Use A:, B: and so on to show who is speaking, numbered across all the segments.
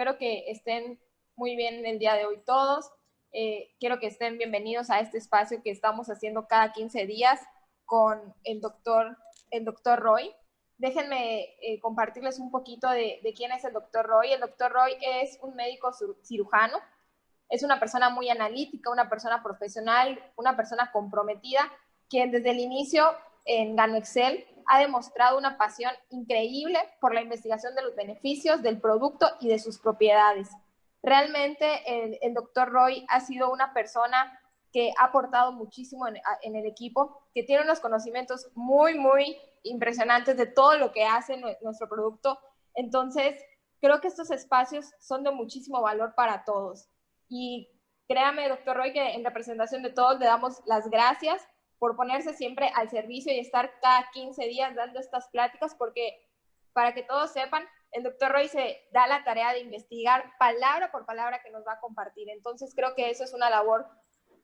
A: Espero que estén muy bien el día de hoy todos. Quiero que estén bienvenidos a este espacio que estamos haciendo cada 15 días con el doctor Roy. Déjenme compartirles un poquito de quién es el doctor Roy. El doctor Roy es un médico cirujano, es una persona muy analítica, una persona profesional, una persona comprometida, quien desde el inicio en GanoExcel ha demostrado una pasión increíble por la investigación de los beneficios del producto y de sus propiedades. Realmente el doctor Roy ha sido una persona que ha aportado muchísimo en el equipo, que tiene unos conocimientos muy, muy impresionantes de todo lo que hace nuestro producto. Entonces, creo que estos espacios son de muchísimo valor para todos. Y créame, doctor Roy, que en representación de todos le damos las gracias por ponerse siempre al servicio y estar cada 15 días dando estas pláticas, porque para que todos sepan, el doctor Roy se da la tarea de investigar palabra por palabra que nos va a compartir. Entonces creo que eso es una labor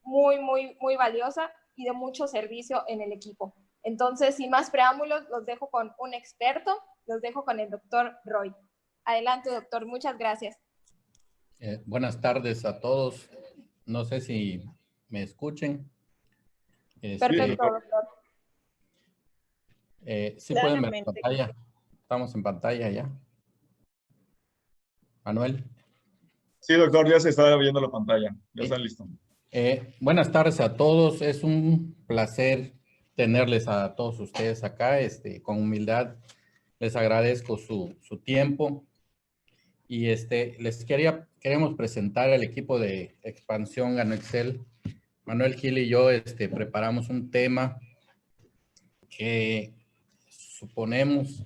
A: muy, muy, muy valiosa y de mucho servicio en el equipo. Entonces, sin más preámbulos, los dejo con un experto, los dejo con el doctor Roy. Adelante, doctor, muchas gracias.
B: Buenas tardes a todos. No sé si me escuchen.
A: Perfecto, doctor.
B: Sí pueden ver la pantalla. Estamos en pantalla ya. Manuel.
C: Sí, doctor, ya se está viendo la pantalla. Ya está listo.
B: Buenas tardes a todos. Es un placer tenerles a todos ustedes acá. Con humildad les agradezco su tiempo. Y queremos presentar al equipo de expansión GanoExcel. Manuel Gil y yo preparamos un tema que suponemos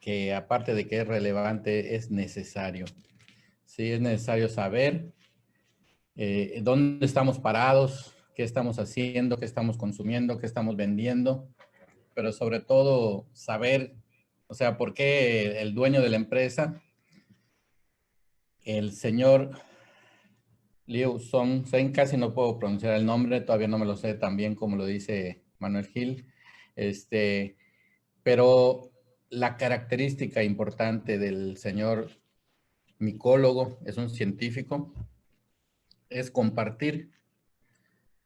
B: que, aparte de que es relevante, es necesario. Sí, es necesario saber dónde estamos parados, qué estamos haciendo, qué estamos consumiendo, qué estamos vendiendo, pero sobre todo saber, o sea, por qué el dueño de la empresa, el señor Liu Song, casi no puedo pronunciar el nombre, todavía no me lo sé tan bien como lo dice Manuel Gil, pero la característica importante del señor micólogo, es un científico, es compartir.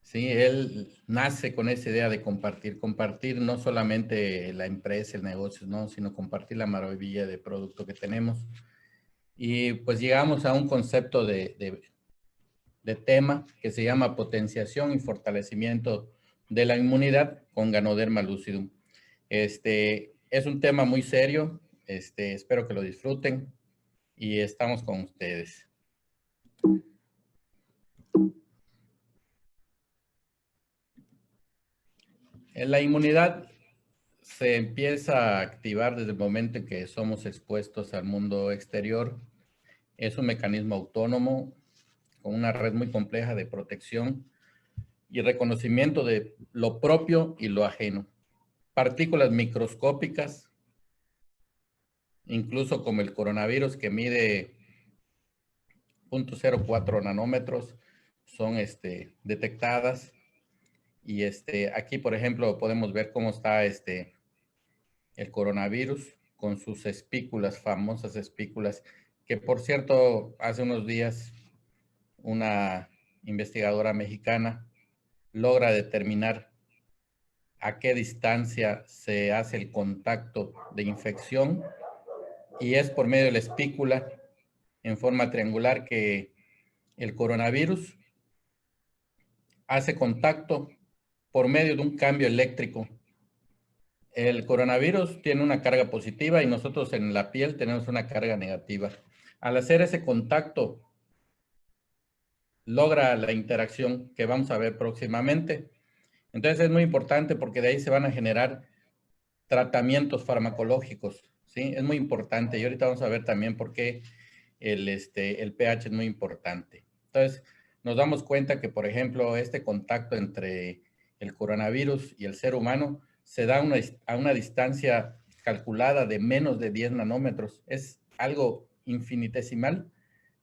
B: Sí, él nace con esa idea de compartir no solamente la empresa, el negocio, ¿no? Sino compartir la maravilla de producto que tenemos. Y pues llegamos a un concepto de tema que se llama potenciación y fortalecimiento de la inmunidad con Ganoderma lucidum. Es un tema muy serio, espero que lo disfruten y estamos con ustedes. La inmunidad se empieza a activar desde el momento en que somos expuestos al mundo exterior. Es un mecanismo autónomo con una red muy compleja de protección y reconocimiento de lo propio y lo ajeno. Partículas microscópicas, incluso como el coronavirus que mide 0.04 nanómetros, son detectadas. Y aquí, por ejemplo, podemos ver cómo está el coronavirus con sus espículas, famosas espículas, que por cierto, hace unos días una investigadora mexicana logra determinar a qué distancia se hace el contacto de infección y es por medio de la espícula en forma triangular que el coronavirus hace contacto por medio de un cambio eléctrico. El coronavirus tiene una carga positiva y nosotros en la piel tenemos una carga negativa. Al hacer ese contacto, logra la interacción que vamos a ver próximamente. Entonces es muy importante porque de ahí se van a generar tratamientos farmacológicos, ¿sí? Es muy importante y ahorita vamos a ver también por qué el pH es muy importante. Entonces nos damos cuenta que, por ejemplo, este contacto entre el coronavirus y el ser humano se da a una distancia calculada de menos de 10 nanómetros. Es algo infinitesimal,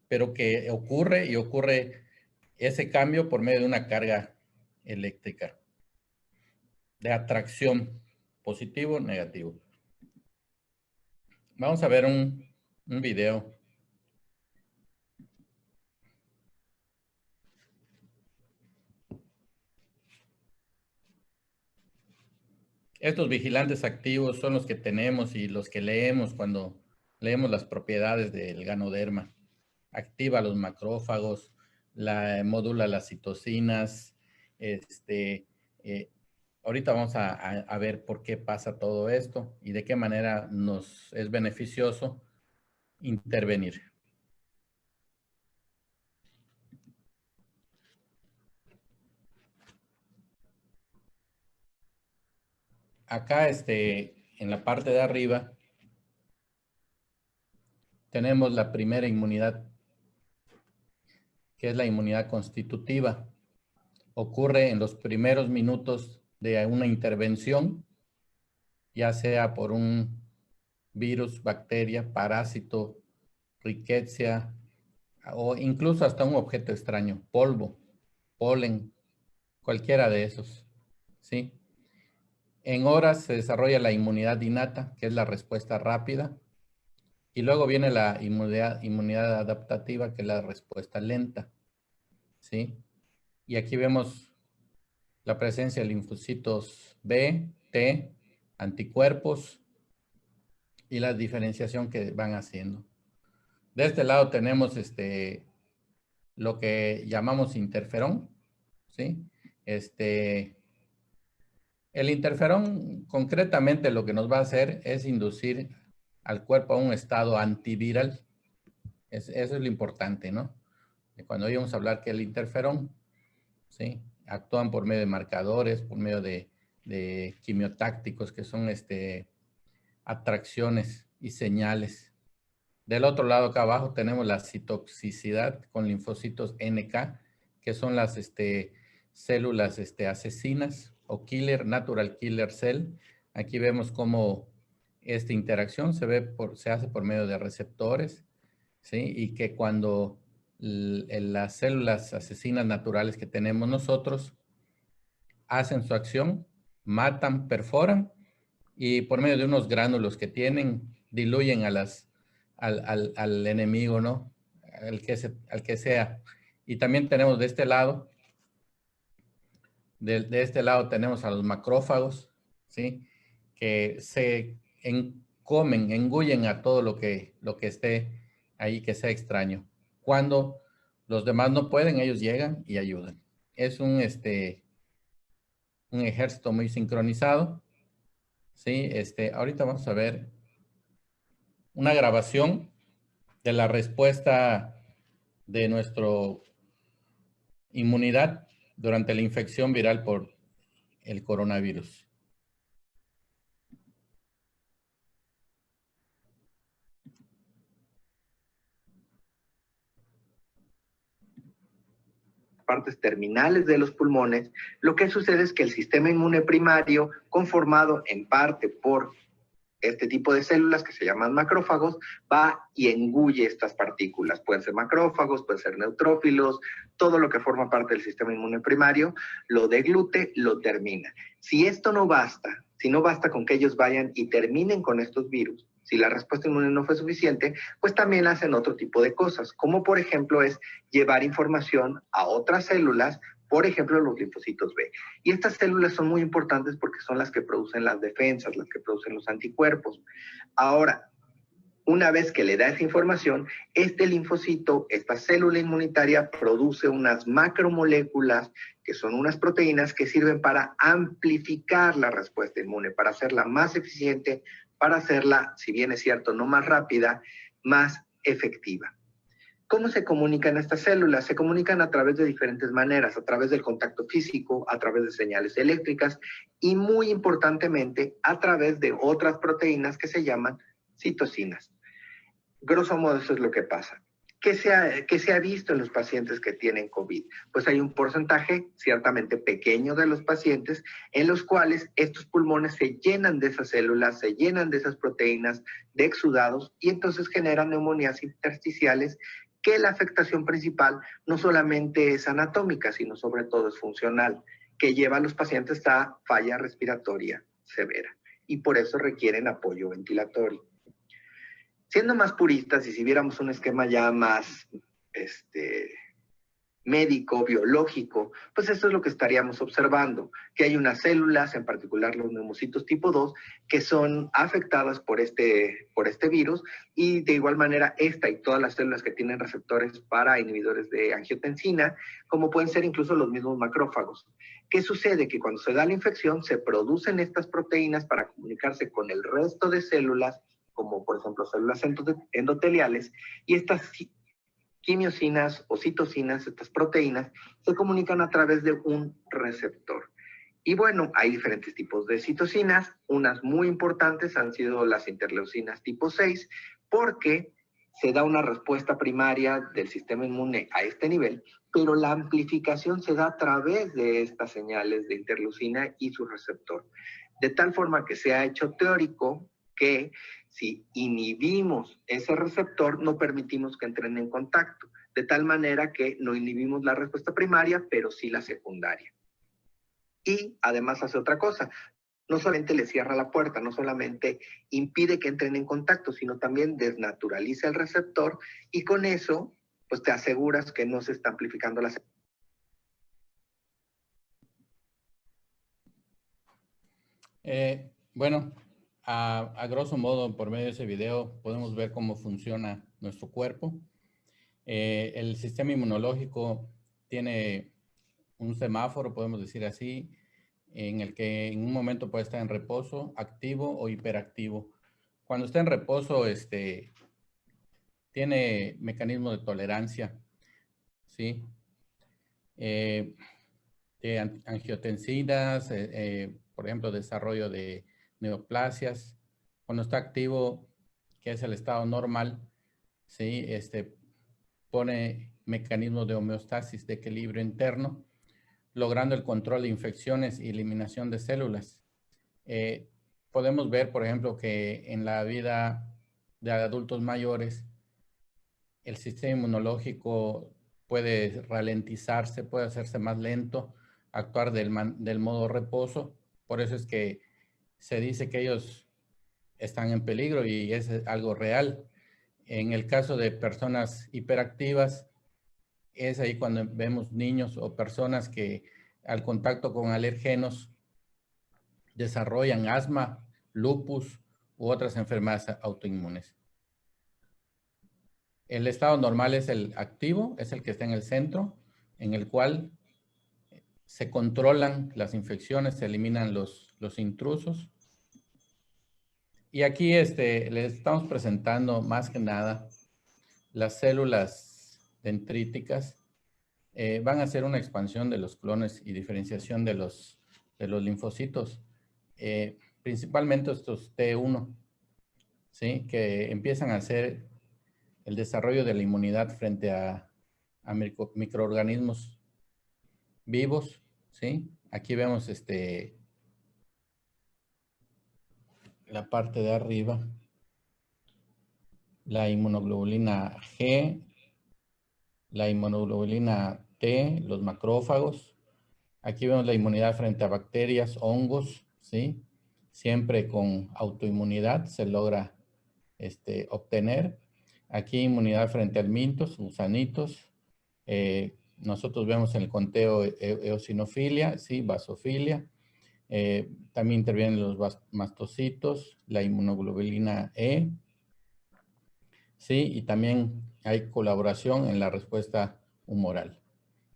B: pero que ocurre ese cambio por medio de una carga eléctrica de atracción, positivo, negativo. Vamos a ver un video. Estos vigilantes activos son los que tenemos y los que leemos cuando leemos las propiedades del ganoderma. Activa los macrófagos, modula las citocinas. Eh, Ahorita vamos a ver por qué pasa todo esto y de qué manera nos es beneficioso intervenir. Acá, en la parte de arriba, tenemos la primera inmunidad, que es la inmunidad constitutiva. Ocurre en los primeros minutos de una intervención, ya sea por un virus, bacteria, parásito, riqueza, o incluso hasta un objeto extraño, polvo, polen, cualquiera de esos, ¿sí? En horas se desarrolla la inmunidad innata, que es la respuesta rápida, y luego viene la inmunidad adaptativa, que es la respuesta lenta, ¿sí? Y aquí vemos la presencia de linfocitos B, T, anticuerpos y la diferenciación que van haciendo. De este lado tenemos lo que llamamos interferón, ¿sí? El interferón concretamente lo que nos va a hacer es inducir al cuerpo a un estado antiviral. Eso es lo importante, ¿no? Cuando íbamos a hablar que el interferón, ¿sí? Actúan por medio de marcadores, por medio de quimiotácticos, que son atracciones y señales. Del otro lado, acá abajo, tenemos la citoxicidad con linfocitos NK, que son las células asesinas o natural killer cell. Aquí vemos cómo esta interacción se hace por medio de receptores, ¿sí? Y que cuando las células asesinas naturales que tenemos nosotros hacen su acción, matan, perforan y por medio de unos gránulos que tienen, diluyen al enemigo, ¿no? Al que sea. Y también tenemos de este lado, de este lado tenemos a los macrófagos, ¿sí? Que comen, engullen a todo lo que esté ahí que sea extraño. Cuando los demás no pueden, ellos llegan y ayudan. Es un ejército muy sincronizado, ¿sí? Ahorita vamos a ver una grabación de la respuesta de nuestra inmunidad durante la infección viral por el coronavirus.
D: Partes terminales de los pulmones, lo que sucede es que el sistema inmune primario, conformado en parte por este tipo de células que se llaman macrófagos, va y engulle estas partículas. Pueden ser macrófagos, pueden ser neutrófilos, todo lo que forma parte del sistema inmune primario, lo deglute, lo termina. Si esto no basta, si no basta con que ellos vayan y terminen con estos virus, si la respuesta inmune no fue suficiente, pues también hacen otro tipo de cosas, como por ejemplo es llevar información a otras células, por ejemplo los linfocitos B. Y estas células son muy importantes porque son las que producen las defensas, las que producen los anticuerpos. Ahora, una vez que le da esa información, este linfocito, esta célula inmunitaria, produce unas macromoléculas que son unas proteínas que sirven para amplificar la respuesta inmune, para hacerla más eficiente, para hacerla, si bien es cierto, no más rápida, más efectiva. ¿Cómo se comunican estas células? Se comunican a través de diferentes maneras, a través del contacto físico, a través de señales eléctricas y muy importantemente a través de otras proteínas que se llaman citocinas. Grosso modo eso es lo que pasa. ¿Qué se ha visto en los pacientes que tienen COVID? Pues hay un porcentaje ciertamente pequeño de los pacientes en los cuales estos pulmones se llenan de esas células, se llenan de esas proteínas, de exudados y entonces generan neumonías intersticiales que la afectación principal no solamente es anatómica, sino sobre todo es funcional, que lleva a los pacientes a falla respiratoria severa y por eso requieren apoyo ventilatorio. Siendo más puristas y si viéramos un esquema ya más médico, biológico, pues eso es lo que estaríamos observando, que hay unas células, en particular los neumocitos tipo 2, que son afectadas por este virus, y de igual manera esta y todas las células que tienen receptores para inhibidores de angiotensina, como pueden ser incluso los mismos macrófagos. ¿Qué sucede? Que cuando se da la infección se producen estas proteínas para comunicarse con el resto de células, como por ejemplo células endoteliales, y estas quimiosinas o citocinas, estas proteínas, se comunican a través de un receptor. Y bueno, hay diferentes tipos de citocinas. Unas muy importantes han sido las interleucinas tipo 6, porque se da una respuesta primaria del sistema inmune a este nivel, pero la amplificación se da a través de estas señales de interleucina y su receptor. De tal forma que se ha hecho teórico que si inhibimos ese receptor, no permitimos que entren en contacto, de tal manera que no inhibimos la respuesta primaria, pero sí la secundaria. Y además hace otra cosa, no solamente le cierra la puerta, no solamente impide que entren en contacto, sino también desnaturaliza el receptor, y con eso, pues te aseguras que no se está amplificando la señal.
B: Bueno, a grosso modo, por medio de ese video, podemos ver cómo funciona nuestro cuerpo. El sistema inmunológico tiene un semáforo, podemos decir así, en el que en un momento puede estar en reposo, activo o hiperactivo. Cuando está en reposo, tiene mecanismo de tolerancia, ¿sí? De angiotensinas, por ejemplo, desarrollo de neoplasias. Cuando está activo, que es el estado normal, ¿sí? Pone mecanismos de homeostasis, de equilibrio interno, logrando el control de infecciones y eliminación de células. Podemos ver, por ejemplo, que en la vida de adultos mayores, el sistema inmunológico puede ralentizarse, puede hacerse más lento, actuar del modo reposo. Por eso es que se dice que ellos están en peligro y es algo real. En el caso de personas hiperactivas, es ahí cuando vemos niños o personas que al contacto con alergenos desarrollan asma, lupus u otras enfermedades autoinmunes. El estado normal es el activo, es el que está en el centro, en el cual se controlan las infecciones, se eliminan los intrusos. Y aquí les estamos presentando más que nada las células dendríticas. Van a hacer una expansión de los clones y diferenciación de los linfocitos, principalmente estos T1, ¿sí? Que empiezan a hacer el desarrollo de la inmunidad frente a microorganismos vivos, ¿sí? Aquí vemos la parte de arriba, la inmunoglobulina G, la inmunoglobulina T, los macrófagos. Aquí vemos la inmunidad frente a bacterias, hongos, ¿sí? Siempre con autoinmunidad se logra obtener. Aquí inmunidad frente a almintos, gusanitos. Nosotros vemos en el conteo eosinofilia, ¿sí? Basofilia. También intervienen los mastocitos, la inmunoglobulina E, ¿sí? Y también hay colaboración en la respuesta humoral.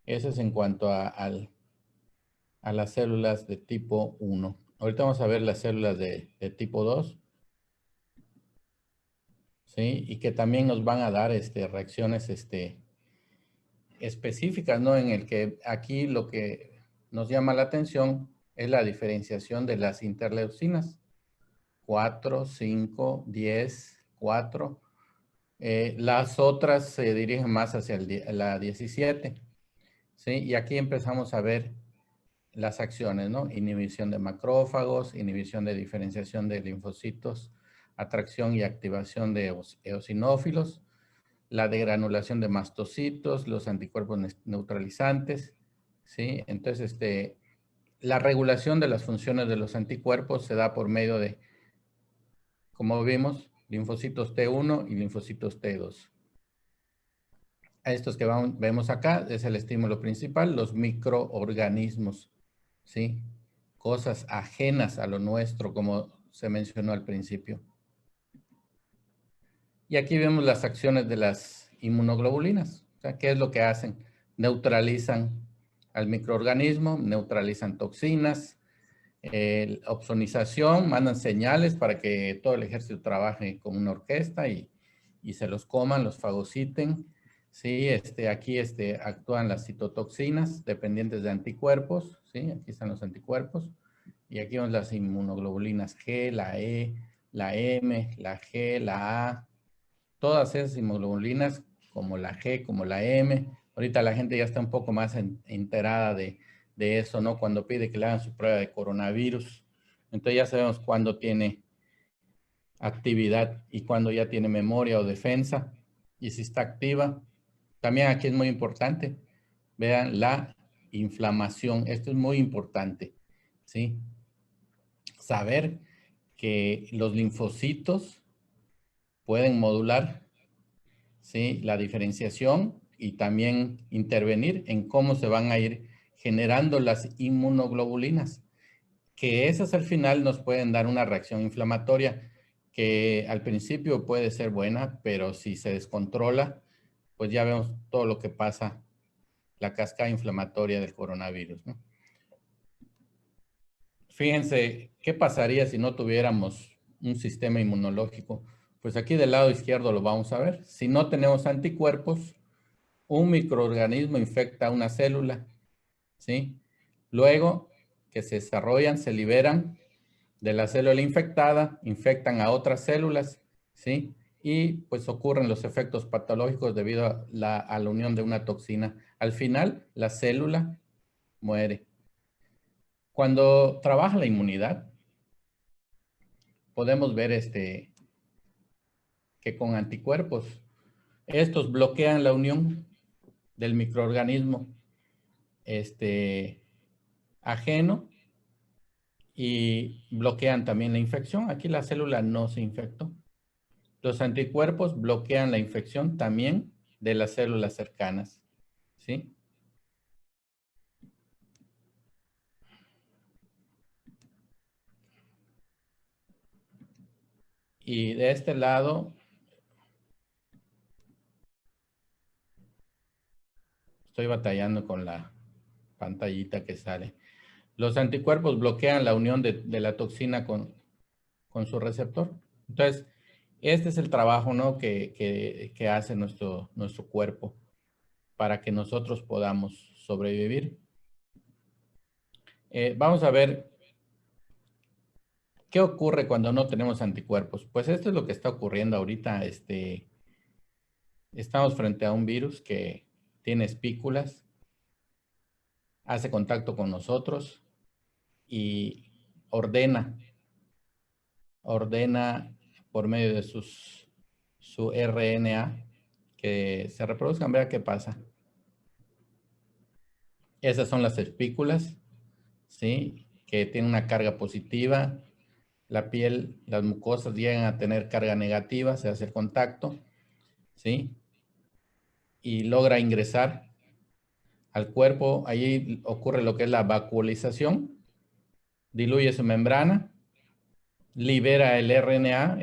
B: Eso es en cuanto a las células de tipo 1. Ahorita vamos a ver las células de tipo 2, ¿sí? Y que también nos van a dar reacciones específicas, ¿no? En el que aquí lo que nos llama la atención es la diferenciación de las interleucinas. 4, 5, 10, 4. Las otras se dirigen más hacia la 17, ¿sí? Y aquí empezamos a ver las acciones, ¿no? Inhibición de macrófagos, inhibición de diferenciación de linfocitos, atracción y activación de eosinófilos, la degranulación de mastocitos, los anticuerpos neutralizantes, ¿sí? Entonces, la regulación de las funciones de los anticuerpos se da por medio de, como vimos, linfocitos T1 y linfocitos T2. a estos que vemos acá, es el estímulo principal, los microorganismos, ¿sí? Cosas ajenas a lo nuestro, como se mencionó al principio. Y aquí vemos las acciones de las inmunoglobulinas. O sea, ¿qué es lo que hacen? Neutralizan al microorganismo, neutralizan toxinas, opsonización, mandan señales para que todo el ejército trabaje como una orquesta y se los coman, los fagociten. Sí, aquí actúan las citotoxinas dependientes de anticuerpos. Sí, aquí están los anticuerpos. Y aquí vemos las inmunoglobulinas G, la E, la M, la G, la A. Todas esas inmunoglobulinas, como la G, como la M. Ahorita la gente ya está un poco más enterada de eso, ¿no? Cuando pide que le hagan su prueba de coronavirus. Entonces ya sabemos cuándo tiene actividad y cuándo ya tiene memoria o defensa. Y si está activa. También aquí es muy importante. Vean la inflamación. Esto es muy importante, ¿sí? Saber que los linfocitos pueden modular, ¿sí?, la diferenciación y también intervenir en cómo se van a ir generando las inmunoglobulinas, que esas al final nos pueden dar una reacción inflamatoria que al principio puede ser buena, pero si se descontrola, pues ya vemos todo lo que pasa, la cascada inflamatoria del coronavirus, ¿no? Fíjense, ¿qué pasaría si no tuviéramos un sistema inmunológico? Pues aquí del lado izquierdo lo vamos a ver. Si no tenemos anticuerpos, un microorganismo infecta una célula, ¿sí? Luego que se desarrollan, se liberan de la célula infectada, infectan a otras células, ¿sí? Y pues ocurren los efectos patológicos debido a la unión de una toxina. Al final, la célula muere. Cuando trabaja la inmunidad, podemos ver que con anticuerpos, estos bloquean la unión del microorganismo ajeno y bloquean también la infección. Aquí la célula no se infectó. Los anticuerpos bloquean la infección también de las células cercanas, ¿sí? Y de este lado, estoy batallando con la pantallita que sale. Los anticuerpos bloquean la unión de la toxina con su receptor. Entonces, este es el trabajo, ¿no?, que hace nuestro cuerpo para que nosotros podamos sobrevivir. Vamos a ver qué ocurre cuando no tenemos anticuerpos. Pues esto es lo que está ocurriendo ahorita. Estamos frente a un virus que tiene espículas, hace contacto con nosotros y ordena por medio de su RNA que se reproduzcan. Vea qué pasa. Esas son las espículas, ¿sí?, que tienen una carga positiva. La piel, las mucosas llegan a tener carga negativa, se hace el contacto, ¿sí?, y logra ingresar al cuerpo. Allí ocurre lo que es la vacuolización, diluye su membrana, libera el RNA,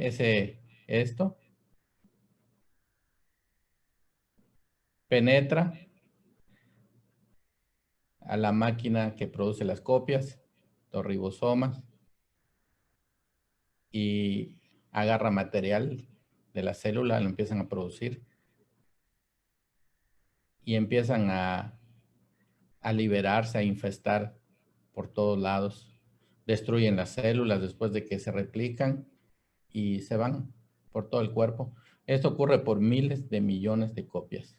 B: penetra a la máquina que produce las copias, los ribosomas, y agarra material de la célula, lo empiezan a producir y empiezan a liberarse, a infestar por todos lados. Destruyen las células después de que se replican y se van por todo el cuerpo. Esto ocurre por miles de millones de copias.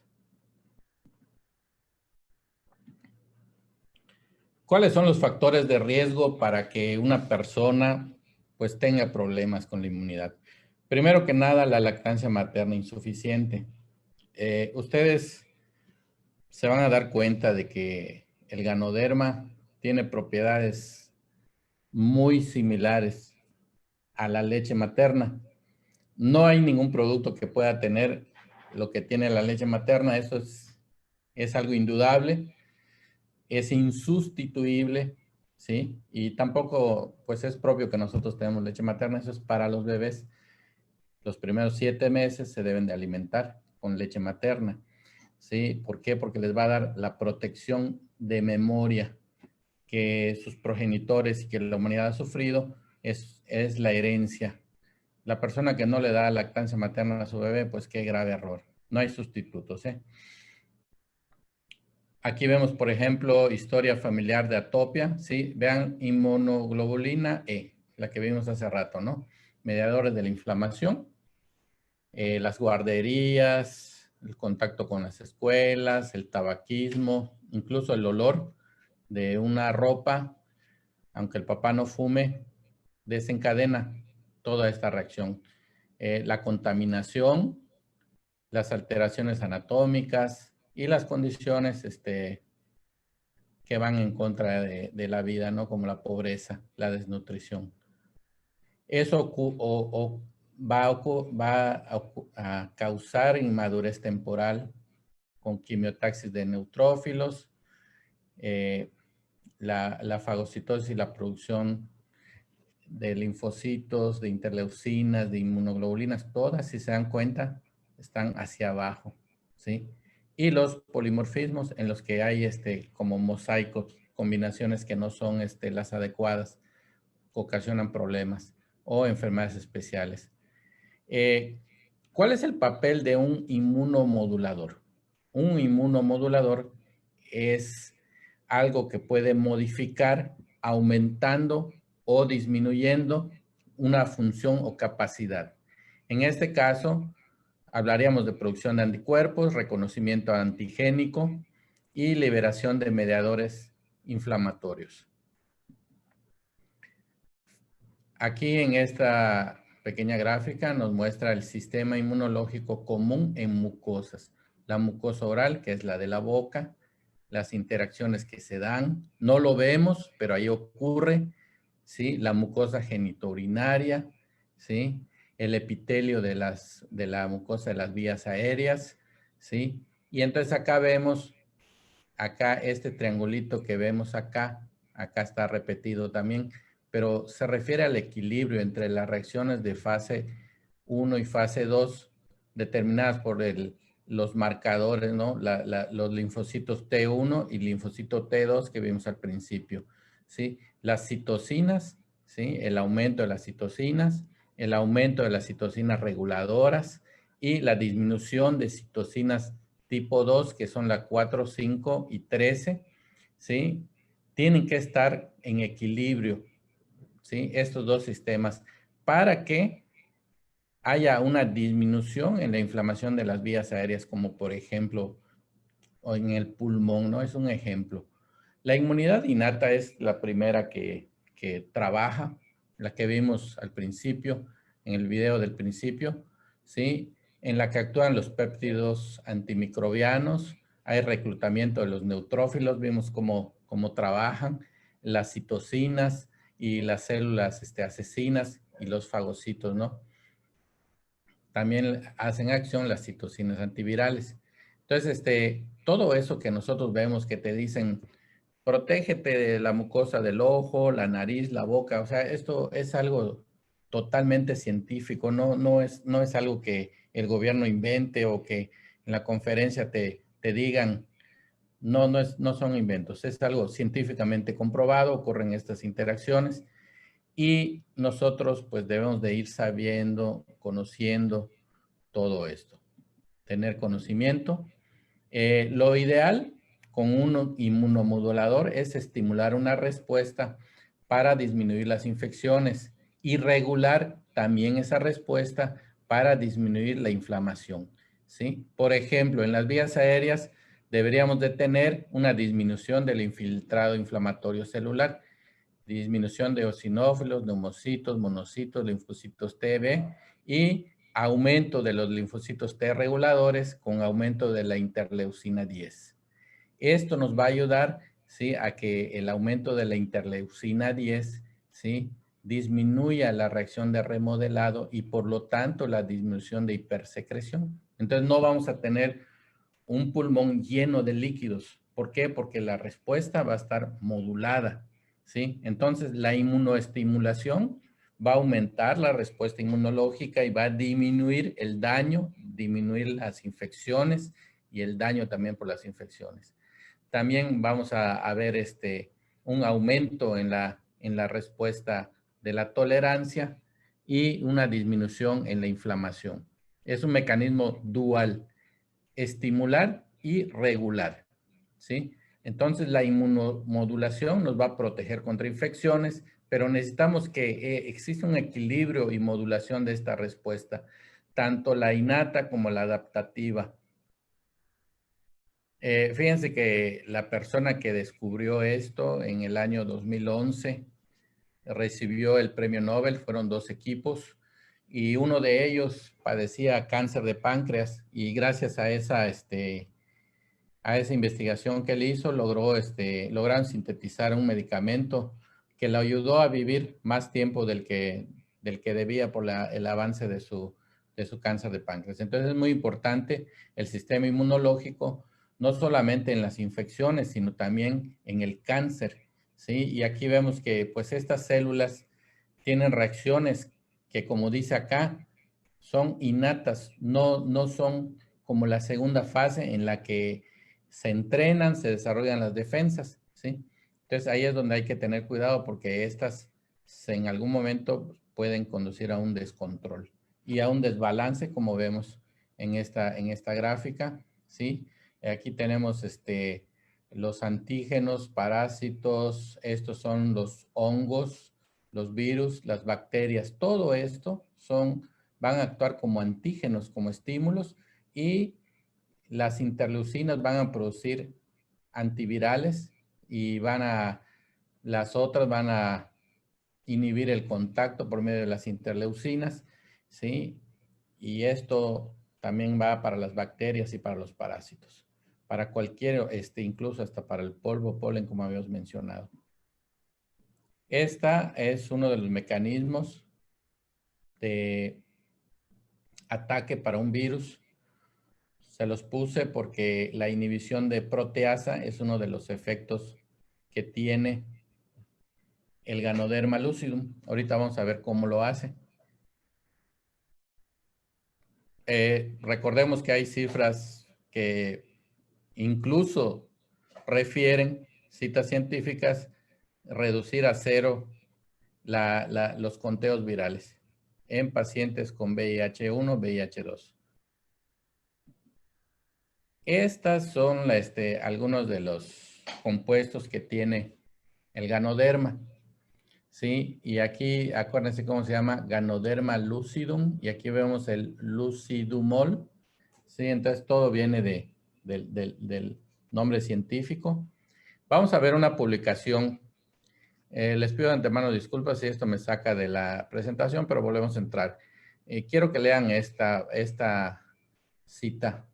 B: ¿Cuáles son los factores de riesgo para que una persona pues tenga problemas con la inmunidad? Primero que nada, la lactancia materna insuficiente. Ustedes se van a dar cuenta de que el Ganoderma tiene propiedades muy similares a la leche materna. No hay ningún producto que pueda tener lo que tiene la leche materna, eso es algo indudable, es insustituible, ¿sí? Y tampoco, pues es propio que nosotros tenemos leche materna, eso es para los bebés. Los primeros 7 meses se deben de alimentar con leche materna, ¿sí? ¿Por qué? Porque les va a dar la protección de memoria que sus progenitores y que la humanidad ha sufrido, es la herencia. La persona que no le da lactancia materna a su bebé, pues qué grave error. No hay sustitutos, ¿eh? Aquí vemos, por ejemplo, historia familiar de atopia, ¿sí? Vean, inmunoglobulina E, la que vimos hace rato, ¿no? Mediadores de la inflamación, las guarderías, el contacto con las escuelas, el tabaquismo, incluso el olor de una ropa, aunque el papá no fume, desencadena toda esta reacción. La contaminación, las alteraciones anatómicas y las condiciones que van en contra de la vida, ¿no? Como la pobreza, la desnutrición. Eso va a causar inmadurez temporal con quimiotaxis de neutrófilos, la fagocitosis y la producción de linfocitos, de interleucinas, de inmunoglobulinas, todas, si se dan cuenta, están hacia abajo, ¿sí? Y los polimorfismos en los que hay como mosaicos, combinaciones que no son las adecuadas, ocasionan problemas o enfermedades especiales. ¿Cuál es el papel de un inmunomodulador? Un inmunomodulador es algo que puede modificar aumentando o disminuyendo una función o capacidad. En este caso, hablaríamos de producción de anticuerpos, reconocimiento antigénico y liberación de mediadores inflamatorios. Aquí en esta pequeña gráfica nos muestra el sistema inmunológico común en mucosas. La mucosa oral, que es la de la boca, las interacciones que se dan, no lo vemos, pero ahí ocurre, ¿sí? La mucosa genitourinaria, ¿sí? El epitelio de la mucosa de las vías aéreas, ¿sí? Y entonces acá vemos, acá este triangulito que vemos acá está repetido también, pero se refiere al equilibrio entre las reacciones de fase 1 y fase 2 determinadas por los marcadores, ¿no? Los linfocitos T1 y linfocito T2 que vimos al principio, ¿sí? Las citocinas, ¿sí? El aumento de las citocinas, el aumento de las citocinas reguladoras y la disminución de citocinas tipo 2, que son la 4, 5 y 13, ¿sí? Tienen que estar en equilibrio, ¿sí? Estos dos sistemas para que haya una disminución en la inflamación de las vías aéreas, como por ejemplo, o en el pulmón, ¿no? Es un ejemplo. La inmunidad innata es la primera que trabaja, la que vimos al principio, en el video del principio, ¿sí? En la que actúan los péptidos antimicrobianos, hay reclutamiento de los neutrófilos, vimos cómo trabajan, las citocinas y las células asesinas y los fagocitos, ¿no? También hacen acción las citocinas antivirales. Entonces, todo eso que nosotros vemos que te dicen, protégete de la mucosa del ojo, la nariz, la boca, o sea, esto es algo totalmente científico, no es algo que el gobierno invente o que en la conferencia te digan, no son inventos, es algo científicamente comprobado, ocurren estas interacciones y nosotros pues debemos de ir sabiendo, conociendo todo esto, tener conocimiento. Lo ideal con un inmunomodulador es estimular una respuesta para disminuir las infecciones y regular también esa respuesta para disminuir la inflamación, ¿sí? Por ejemplo, en las vías aéreas deberíamos de tener una disminución del infiltrado inflamatorio celular, disminución de eosinófilos, neumocitos, monocitos, linfocitos TB y aumento de los linfocitos T reguladores con aumento de la interleucina 10. Esto nos va a ayudar, ¿sí? A que el aumento de la interleucina 10, ¿sí? Disminuya la reacción de remodelado y por lo tanto la disminución de hipersecreción Entonces no vamos a tener un pulmón lleno de líquidos. ¿Por qué? Porque la respuesta va a estar modulada, ¿sí? Entonces la inmunoestimulación va a aumentar la respuesta inmunológica y va a disminuir el daño, disminuir las infecciones y el daño también por las infecciones. También vamos a ver un aumento en la respuesta de la tolerancia y una disminución en la inflamación. Es un mecanismo dual, estimular y regular, ¿sí? Entonces la inmunomodulación nos va a proteger contra infecciones, pero necesitamos que exista un equilibrio y modulación de esta respuesta, tanto la innata como la adaptativa. Fíjense que la persona que descubrió esto en el año 2011 recibió el premio Nobel, fueron 2 equipos, y uno de ellos padecía cáncer de páncreas, y gracias a esa investigación que él hizo, lograron sintetizar un medicamento que le ayudó a vivir más tiempo del que debía por el avance de su cáncer de páncreas. Entonces es muy importante el sistema inmunológico, no solamente en las infecciones, sino también en el cáncer, ¿sí? Y aquí vemos que pues estas células tienen reacciones que, como dice acá, son innatas, no son como la segunda fase en la que se entrenan, se desarrollan las defensas, ¿sí? Entonces ahí es donde hay que tener cuidado porque estas en algún momento pueden conducir a un descontrol y a un desbalance, como vemos en esta gráfica, ¿sí? Aquí tenemos los antígenos, parásitos, estos son los hongos, los virus, las bacterias, todo esto van a actuar como antígenos, como estímulos, y las interleucinas van a producir antivirales y las otras van a inhibir el contacto por medio de las interleucinas, ¿sí? Y esto también va para las bacterias y para los parásitos, para cualquier, incluso hasta para el polvo, polen, como habíamos mencionado. Esta es uno de los mecanismos de ataque para un virus. Se los puse porque la inhibición de proteasa es uno de los efectos que tiene el Ganoderma lucidum. Ahorita vamos a ver cómo lo hace. Recordemos que hay cifras que incluso refieren, citas científicas, reducir a 0 los conteos virales en pacientes con VIH-1, VIH-2. Estas son algunos de los compuestos que tiene el Ganoderma, ¿sí? Y aquí, acuérdense cómo se llama, Ganoderma lucidum, y aquí vemos el lucidumol, ¿sí? Entonces todo viene del nombre científico. Vamos a ver una publicación. Les pido de antemano disculpas si esto me saca de la presentación, pero volvemos a entrar. Quiero que lean esta cita.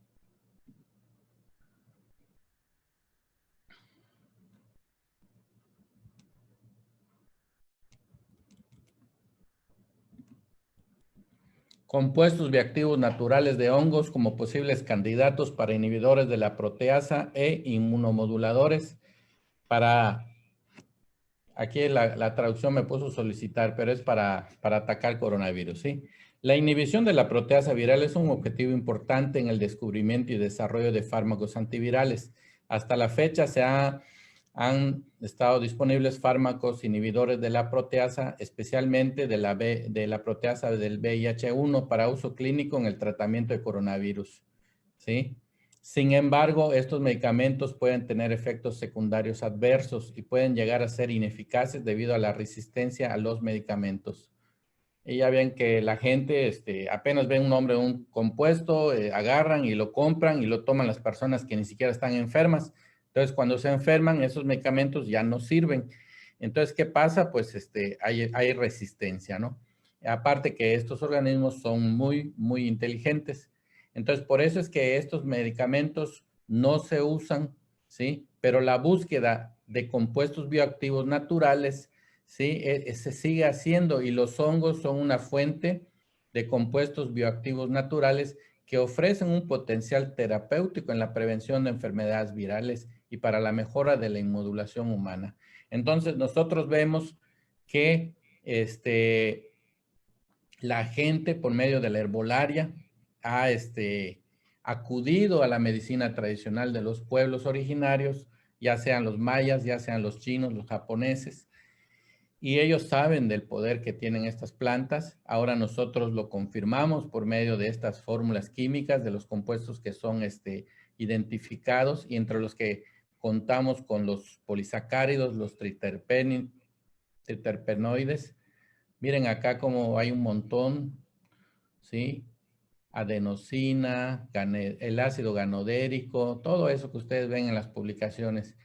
B: Compuestos bioactivos naturales de hongos como posibles candidatos para inhibidores de la proteasa e inmunomoduladores para, aquí la traducción me puso solicitar, pero es para atacar coronavirus, ¿sí? La inhibición de la proteasa viral es un objetivo importante en el descubrimiento y desarrollo de fármacos antivirales. Hasta la fecha han estado disponibles fármacos inhibidores de la proteasa, especialmente de la proteasa del VIH-1 para uso clínico en el tratamiento de coronavirus, ¿sí? Sin embargo, estos medicamentos pueden tener efectos secundarios adversos y pueden llegar a ser ineficaces debido a la resistencia a los medicamentos. Y ya ven que la gente apenas ven un nombre de un compuesto, agarran y lo compran y lo toman las personas que ni siquiera están enfermas. Entonces, cuando se enferman, esos medicamentos ya no sirven. Entonces, ¿qué pasa? Pues hay resistencia, ¿no? Aparte que estos organismos son muy, muy inteligentes. Entonces, por eso es que estos medicamentos no se usan, ¿sí? Pero la búsqueda de compuestos bioactivos naturales, ¿sí? Se sigue haciendo, y los hongos son una fuente de compuestos bioactivos naturales que ofrecen un potencial terapéutico en la prevención de enfermedades virales y para la mejora de la inmunodulación humana. Entonces, nosotros vemos que la gente, por medio de la herbolaria, ha acudido a la medicina tradicional de los pueblos originarios, ya sean los mayas, ya sean los chinos, los japoneses, y ellos saben del poder que tienen estas plantas. Ahora nosotros lo confirmamos por medio de estas fórmulas químicas de los compuestos que son identificados, y entre los que contamos con los polisacáridos, los triterpenoides. Miren acá como hay un montón, ¿sí? Adenosina, el ácido ganodérico, todo eso que ustedes ven en las publicaciones.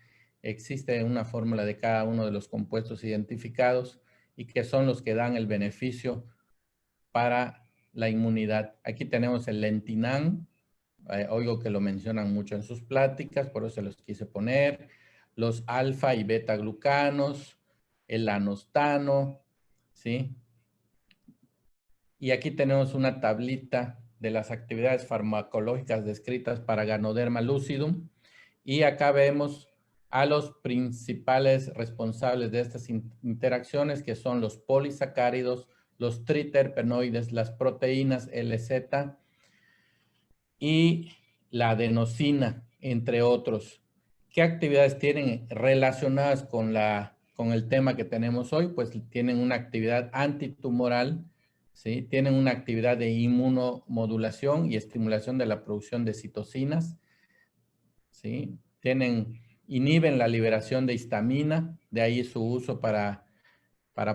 B: Existe una fórmula de cada uno de los compuestos identificados y que son los que dan el beneficio para la inmunidad. Aquí tenemos el lentinán, oigo que lo mencionan mucho en sus pláticas, por eso se los quise poner. Los alfa y beta glucanos, el anostano, ¿sí? Y aquí tenemos una tablita de las actividades farmacológicas descritas para Ganoderma lucidum. Y acá vemos a los principales responsables de estas interacciones, que son los polisacáridos, los triterpenoides, las proteínas LZ y la adenosina, entre otros. ¿Qué actividades tienen relacionadas con el tema que tenemos hoy? Pues tienen una actividad antitumoral, ¿sí? Tienen una actividad de inmunomodulación y estimulación de la producción de citocinas, ¿sí? Inhiben la liberación de histamina, de ahí su uso para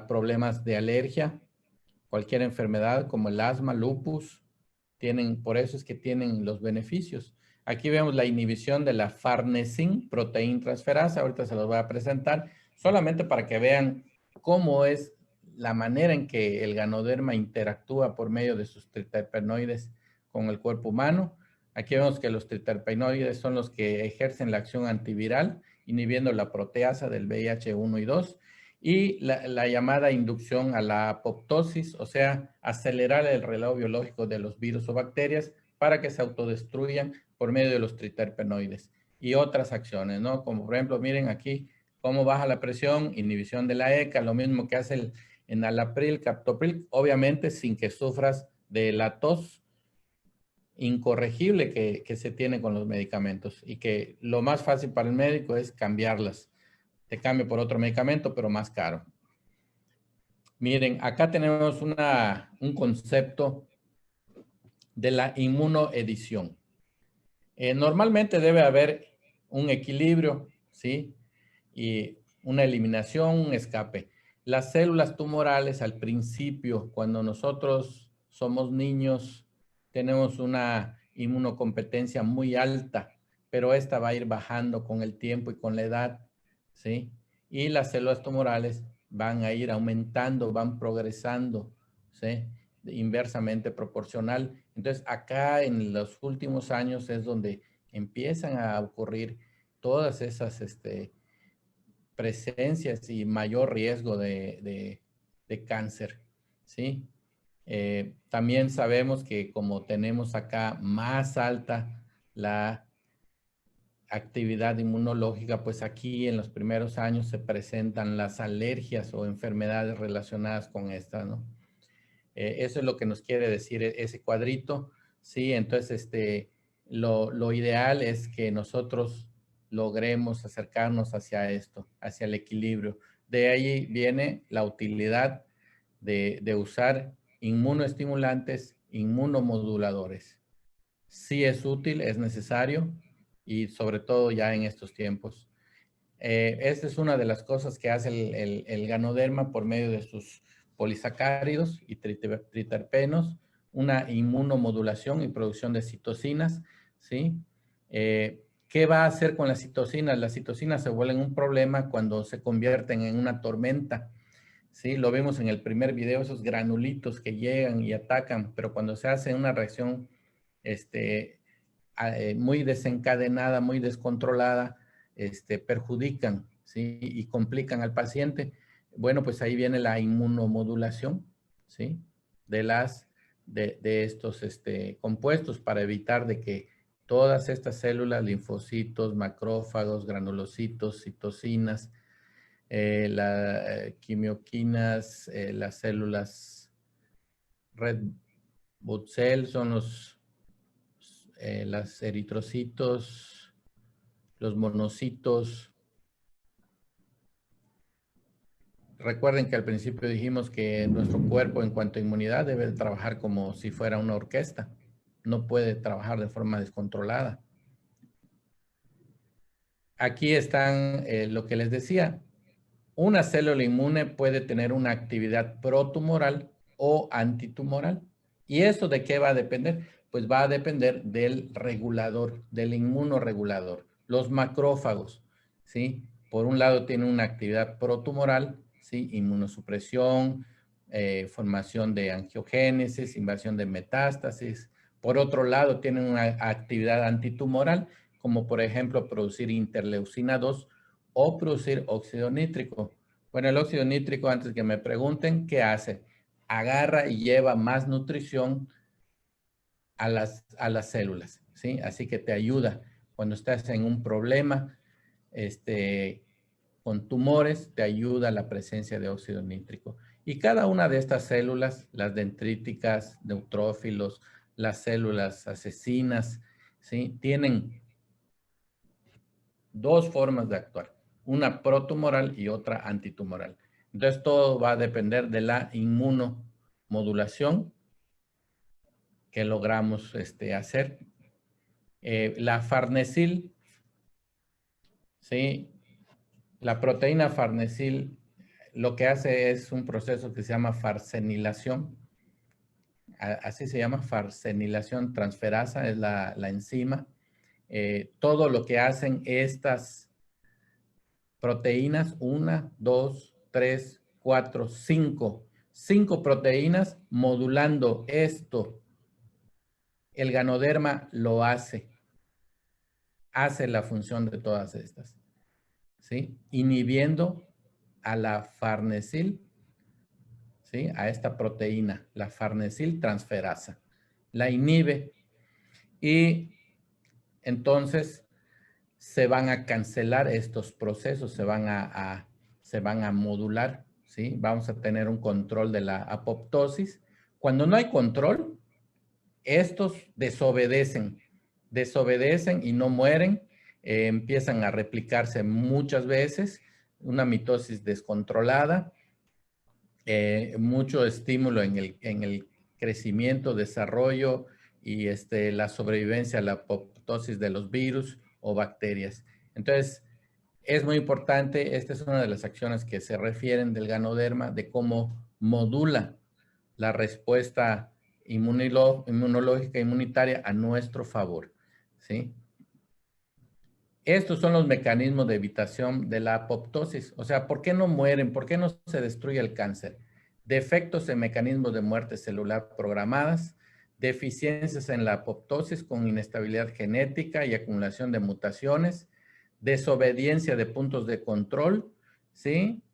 B: problemas de alergia, cualquier enfermedad como el asma, lupus, por eso es que tienen los beneficios. Aquí vemos la inhibición de la farnesin, proteína transferasa, ahorita se los voy a presentar, solamente para que vean cómo es la manera en que el Ganoderma interactúa por medio de sus triterpenoides con el cuerpo humano. Aquí vemos que los triterpenoides son los que ejercen la acción antiviral, inhibiendo la proteasa del VIH1 y 2, y la llamada inducción a la apoptosis, o sea, acelerar el reloj biológico de los virus o bacterias para que se autodestruyan por medio de los triterpenoides. Y otras acciones, ¿no? Como por ejemplo, miren aquí cómo baja la presión, inhibición de la ECA, lo mismo que hace el enalapril, captopril, obviamente sin que sufras de la tos incorregible que se tiene con los medicamentos, y que lo más fácil para el médico es cambiarlas. Te cambio por otro medicamento, pero más caro. Miren, acá tenemos un concepto de la inmunoedición. Normalmente debe haber un equilibrio, ¿sí? Y una eliminación, un escape. Las células tumorales al principio, cuando nosotros somos niños, tenemos una inmunocompetencia muy alta, pero esta va a ir bajando con el tiempo y con la edad, ¿sí? Y las células tumorales van a ir aumentando, van progresando, ¿sí? Inversamente proporcional. Entonces, acá en los últimos años es donde empiezan a ocurrir todas esas presencias y mayor riesgo de cáncer, ¿sí? También sabemos que como tenemos acá más alta la actividad inmunológica, pues aquí en los primeros años se presentan las alergias o enfermedades relacionadas con esta, ¿no? Eso es lo que nos quiere decir ese cuadrito, ¿sí? Entonces, lo ideal es que nosotros logremos acercarnos hacia esto, hacia el equilibrio. De ahí viene la utilidad de usar inmunoestimulantes, inmunomoduladores. Sí es útil, es necesario, y sobre todo ya en estos tiempos. Esta es una de las cosas que hace el Ganoderma por medio de sus polisacáridos y triterpenos, una inmunomodulación y producción de citocinas, ¿sí? ¿Qué va a hacer con las citocinas? Las citocinas se vuelven un problema cuando se convierten en una tormenta, ¿sí? Lo vimos en el primer video, esos granulitos que llegan y atacan, pero cuando se hace una reacción muy desencadenada, muy descontrolada, perjudican, ¿sí? Y complican al paciente. Bueno, pues ahí viene la inmunomodulación, ¿sí? De las de estos compuestos para evitar de que todas estas células, linfocitos, macrófagos, granulocitos, citocinas, quimioquinas, las células red blood cell son las eritrocitos, los monocitos. Recuerden que al principio dijimos que nuestro cuerpo en cuanto a inmunidad debe trabajar como si fuera una orquesta. No puede trabajar de forma descontrolada. Aquí están lo que les decía. Una célula inmune puede tener una actividad protumoral o antitumoral. ¿Y eso de qué va a depender? Pues va a depender del regulador, del inmunoregulador. Los macrófagos, ¿sí? Por un lado tienen una actividad protumoral, ¿sí? Inmunosupresión, formación de angiogénesis, invasión de metástasis. Por otro lado tienen una actividad antitumoral, como por ejemplo producir interleucina 2 o producir óxido nítrico. Bueno, el óxido nítrico, antes que me pregunten, ¿qué hace? Agarra y lleva más nutrición a las células, ¿sí? Así que te ayuda cuando estás en un problema con tumores, te ayuda la presencia de óxido nítrico. Y cada una de estas células, las dendríticas, neutrófilos, las células asesinas, ¿sí? Tienen dos formas de actuar, una protumoral y otra antitumoral. Entonces, todo va a depender de la inmunomodulación que logramos hacer. La farnesil, ¿sí? La proteína farnesil lo que hace es un proceso que se llama farsenilación. Así se llama, farsenilación transferasa, es la enzima. Todo lo que hacen estas proteínas, 1, 2, 3, 4, 5. 5 proteínas modulando esto. El ganoderma lo hace. Hace la función de todas estas. ¿Sí? Inhibiendo a la farnesil, ¿sí? A esta proteína, la farnesil transferasa. La inhibe y entonces se van a cancelar estos procesos, se van a modular, ¿sí? Vamos a tener un control de la apoptosis. Cuando no hay control, estos desobedecen y no mueren, empiezan a replicarse muchas veces, una mitosis descontrolada, mucho estímulo en el crecimiento, desarrollo y la sobrevivencia a la apoptosis de los virus o bacterias. Entonces, es muy importante, esta es una de las acciones que se refieren del ganoderma, de cómo modula la respuesta inmunológica inmunitaria a nuestro favor, ¿sí? Estos son los mecanismos de evitación de la apoptosis. O sea, ¿por qué no mueren? ¿Por qué no se destruye el cáncer? Defectos en mecanismos de muerte celular programadas, deficiencias en la apoptosis con inestabilidad genética y acumulación de mutaciones, desobediencia de puntos de control, ¿sí?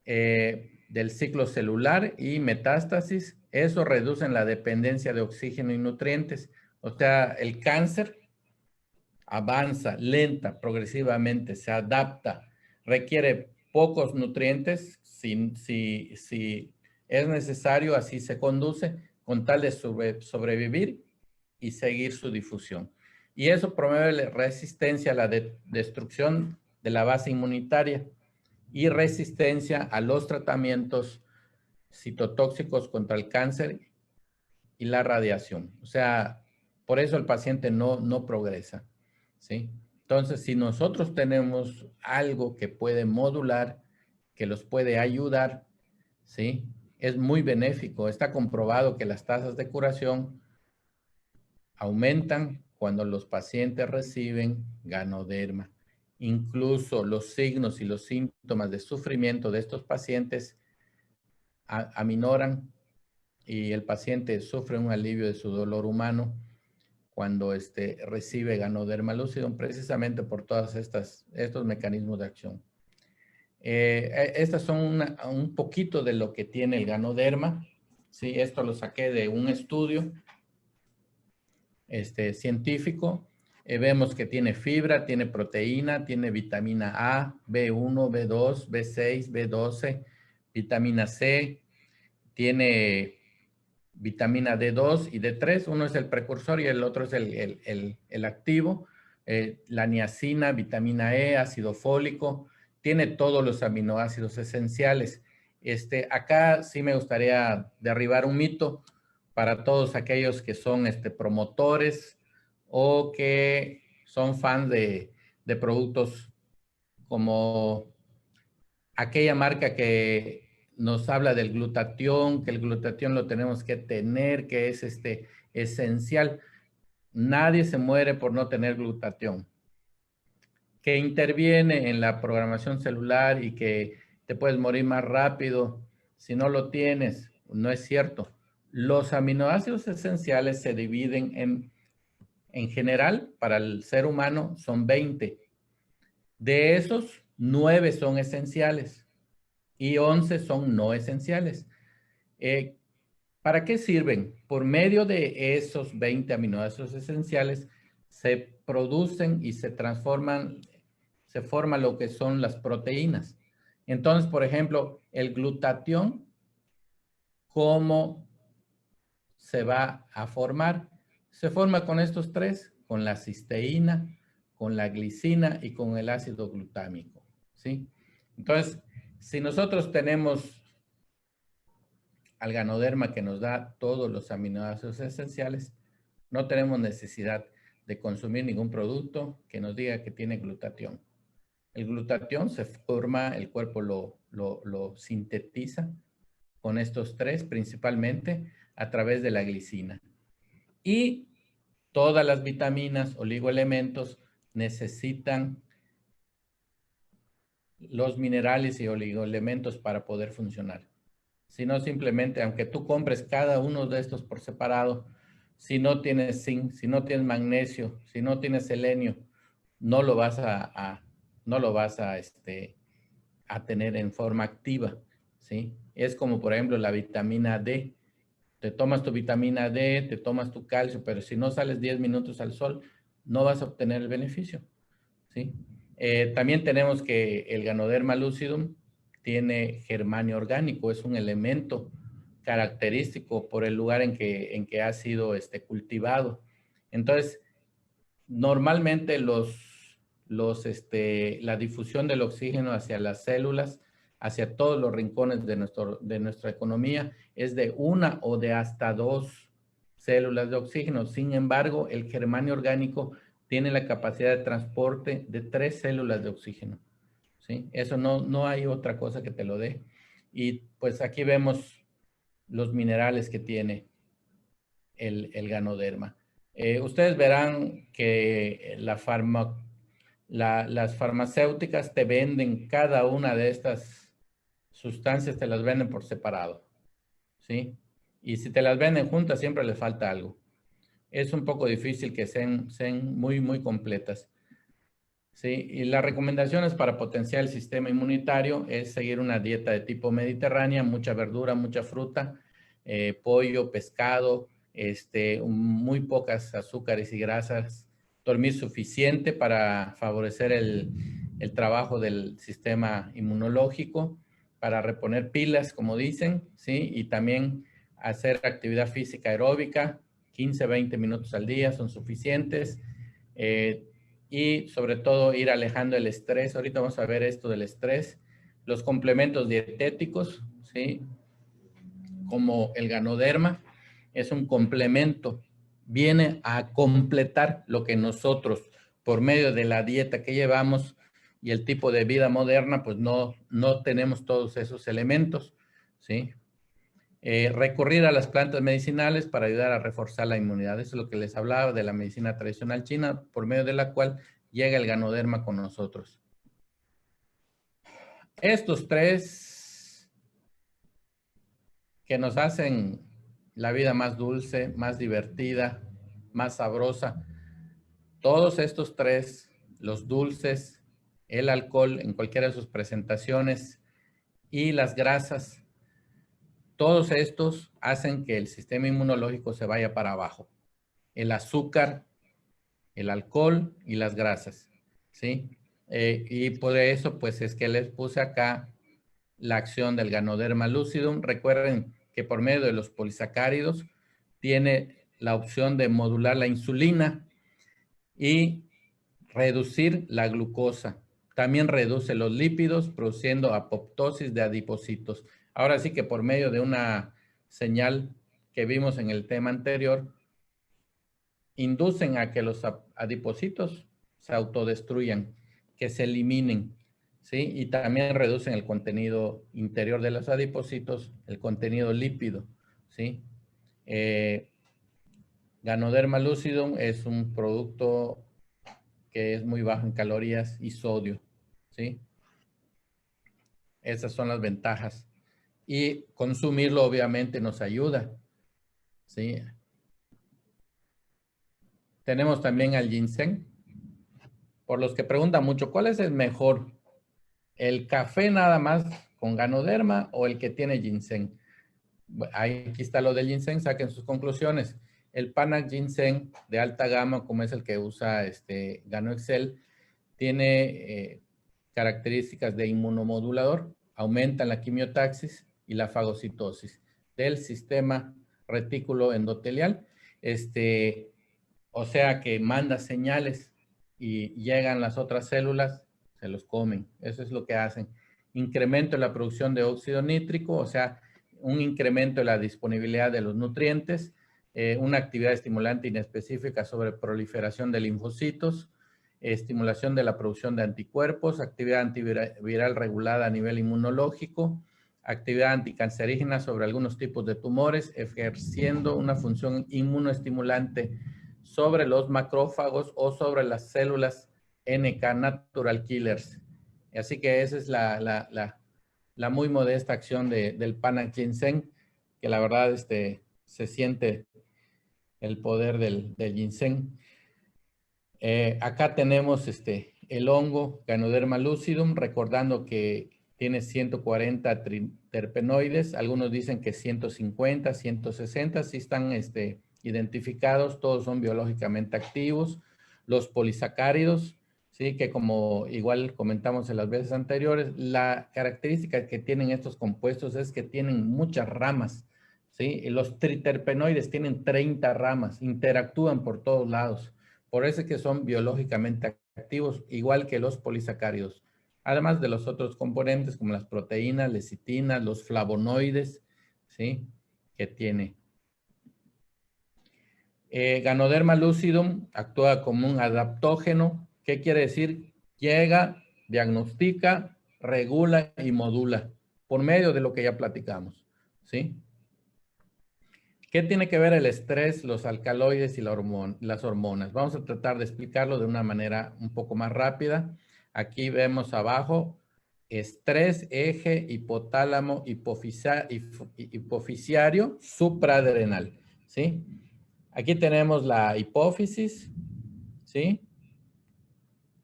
B: Del ciclo celular y metástasis. Eso reduce la dependencia de oxígeno y nutrientes. O sea, el cáncer avanza lenta, progresivamente, se adapta, requiere pocos nutrientes, si es necesario, así se conduce, con tal de sobrevivir y seguir su difusión. Y eso promueve la resistencia a la destrucción de la base inmunitaria y resistencia a los tratamientos citotóxicos contra el cáncer y la radiación. O sea, por eso el paciente no progresa, ¿sí? Entonces, si nosotros tenemos algo que puede modular, que los puede ayudar, ¿sí? Es muy benéfico. Está comprobado que las tasas de curación aumentan cuando los pacientes reciben ganoderma. Incluso los signos y los síntomas de sufrimiento de estos pacientes aminoran y el paciente sufre un alivio de su dolor humano cuando recibe ganoderma lucidum, precisamente por todos estos mecanismos de acción. Estas son un poquito de lo que tiene el ganoderma. Sí, esto lo saqué de un estudio científico. Vemos que tiene fibra, tiene proteína, tiene vitamina A, B1, B2, B6, B12, vitamina C, tiene vitamina D2 y D3. Uno es el precursor y el otro es el activo. La niacina, vitamina E, ácido fólico, tiene todos los aminoácidos esenciales. Acá sí me gustaría derribar un mito para todos aquellos que son promotores o que son fans de productos como aquella marca que nos habla del glutatión, que el glutatión lo tenemos que tener, que es esencial. Nadie se muere por no tener glutatión. Que interviene en la programación celular y que te puedes morir más rápido si no lo tienes, no es cierto. Los aminoácidos esenciales se dividen en general, para el ser humano son 20. De esos, 9 son esenciales y 11 son no esenciales. ¿Para qué sirven? Por medio de esos 20 aminoácidos esenciales se producen y se transforman, se forman lo que son las proteínas. Entonces, por ejemplo, el glutatión, ¿cómo se va a formar? Se forma con estos tres, con la cisteína, con la glicina y con el ácido glutámico, ¿sí? Entonces, si nosotros tenemos al Ganoderma que nos da todos los aminoácidos esenciales, no tenemos necesidad de consumir ningún producto que nos diga que tiene glutatión. El glutatión se forma, el cuerpo lo sintetiza con estos tres, principalmente a través de la glicina. Y todas las vitaminas, oligoelementos, necesitan los minerales y oligoelementos para poder funcionar. Si no, simplemente, aunque tú compres cada uno de estos por separado, si no tienes zinc, si no tienes magnesio, si no tienes selenio, no lo vas a tener en forma activa, ¿sí? Es como, por ejemplo, la vitamina D. Te tomas tu vitamina D, te tomas tu calcio, pero si no sales 10 minutos al sol, no vas a obtener el beneficio, ¿sí? También tenemos que el Ganoderma lucidum tiene germanio orgánico, es un elemento característico por el lugar en que ha sido cultivado. Entonces, normalmente la difusión del oxígeno hacia las células, hacia todos los rincones de nuestra economía, es de 1 o de hasta 2 células de oxígeno. Sin embargo, el germanio orgánico tiene la capacidad de transporte de 3 células de oxígeno, ¿sí? Eso no hay otra cosa que te lo dé. Y pues aquí vemos los minerales que tiene el Ganoderma. Ustedes verán que las farmacéuticas te venden cada una de estas sustancias, te las venden por separado, ¿sí? Y si te las venden juntas, siempre les falta algo. Es un poco difícil que sean muy, muy completas, ¿sí? Y las recomendaciones para potenciar el sistema inmunitario es seguir una dieta de tipo mediterránea, mucha verdura, mucha fruta, pollo, pescado, muy pocas azúcares y grasas, dormir suficiente para favorecer el trabajo del sistema inmunológico, para reponer pilas, como dicen, ¿sí? Y también hacer actividad física aeróbica, 15, 20 minutos al día son suficientes. Y sobre todo ir alejando el estrés. Ahorita vamos a ver esto del estrés. Los complementos dietéticos, ¿sí? Como el Ganoderma, es un complemento. Viene a completar lo que nosotros, por medio de la dieta que llevamos y el tipo de vida moderna, pues no tenemos todos esos elementos, ¿sí? Recurrir a las plantas medicinales para ayudar a reforzar la inmunidad. Eso es lo que les hablaba de la medicina tradicional china, por medio de la cual llega el Ganoderma con nosotros. Estos tres que nos hacen la vida más dulce, más divertida, más sabrosa, todos estos tres, los dulces, el alcohol en cualquiera de sus presentaciones y las grasas, todos estos hacen que el sistema inmunológico se vaya para abajo. El azúcar, el alcohol y las grasas, ¿sí? Y por eso, pues, es que les puse acá la acción del Ganoderma lucidum. Recuerden que por medio de los polisacáridos tiene la opción de modular la insulina y reducir la glucosa. También reduce los lípidos, produciendo apoptosis de adipocitos. Ahora sí que por medio de una señal que vimos en el tema anterior, inducen a que los adipocitos se autodestruyan, que se eliminen, ¿sí? Y también reducen el contenido interior de los adipocitos, el contenido lípido, ¿sí? Ganoderma lucidum es un producto que es muy bajo en calorías y sodio, ¿sí? Esas son las ventajas. Y consumirlo obviamente nos ayuda, ¿sí? Tenemos también al ginseng. Por los que preguntan mucho, ¿cuál es el mejor? ¿El café nada más con Ganoderma o el que tiene ginseng? Aquí está lo del ginseng, saquen sus conclusiones. El Panax Ginseng de alta gama, como es el que usa Gano Excel, tiene características de inmunomodulador, aumenta la quimiotaxis y la fagocitosis del sistema retículo endotelial. O sea que manda señales y llegan las otras células, se los comen. Eso es lo que hacen. Incremento en la producción de óxido nítrico, o sea, un incremento en la disponibilidad de los nutrientes, una actividad estimulante inespecífica sobre proliferación de linfocitos, estimulación de la producción de anticuerpos, actividad antiviral regulada a nivel inmunológico, actividad anticancerígena sobre algunos tipos de tumores, ejerciendo una función inmunoestimulante sobre los macrófagos o sobre las células NK, Natural Killers. Así que esa es la muy modesta acción del Panax Ginseng, que la verdad se siente el poder del ginseng. Acá tenemos el hongo Ganoderma lucidum, recordando que tiene 140 terpenoides, algunos dicen que 150, 160, sí están identificados, todos son biológicamente activos. Los polisacáridos, sí, que como igual comentamos en las veces anteriores, la característica que tienen estos compuestos es que tienen muchas ramas, sí, y los triterpenoides tienen 30 ramas, interactúan por todos lados. Por eso es que son biológicamente activos, igual que los polisacáridos. Además de los otros componentes como las proteínas, lecitinas, los flavonoides, ¿sí? Que tiene. Ganoderma lucidum actúa como un adaptógeno. ¿Qué quiere decir? Llega, diagnostica, regula y modula por medio de lo que ya platicamos, ¿sí? ¿Qué tiene que ver el estrés, los alcaloides y las hormonas? Vamos a tratar de explicarlo de una manera un poco más rápida. Aquí vemos abajo estrés, eje, hipotálamo, hipofisiario, supraadrenal, ¿sí? Aquí tenemos la hipófisis, ¿sí?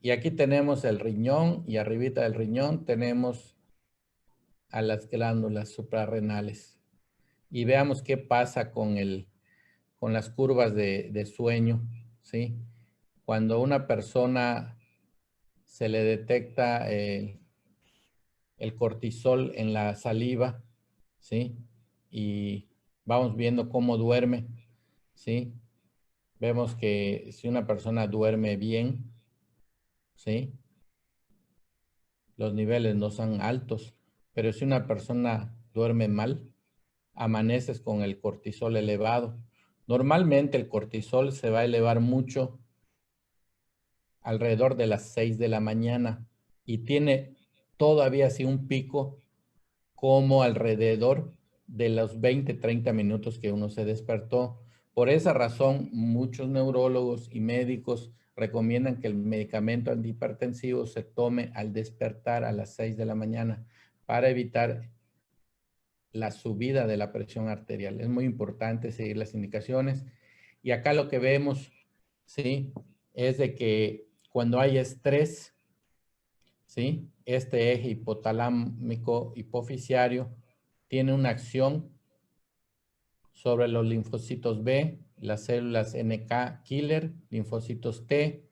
B: Y aquí tenemos el riñón y arribita del riñón tenemos a las glándulas suprarrenales. Y veamos qué pasa con las curvas de sueño, ¿sí? Cuando una persona se le detecta el cortisol en la saliva, ¿sí? Y vamos viendo cómo duerme, ¿sí? Vemos que si una persona duerme bien, ¿sí? Los niveles no son altos, pero si una persona duerme mal, amaneces con el cortisol elevado. Normalmente el cortisol se va a elevar mucho alrededor de las 6 de la mañana y tiene todavía así un pico como alrededor de los 20, 30 minutos que uno se despertó. Por esa razón, muchos neurólogos y médicos recomiendan que el medicamento antihipertensivo se tome al despertar a las 6 de la mañana para evitar la subida de la presión arterial. Es muy importante seguir las indicaciones. Y acá lo que vemos, ¿sí? Es de que cuando hay estrés, ¿sí? Este eje hipotalámico hipofisiario tiene una acción sobre los linfocitos B, las células NK killer, linfocitos T,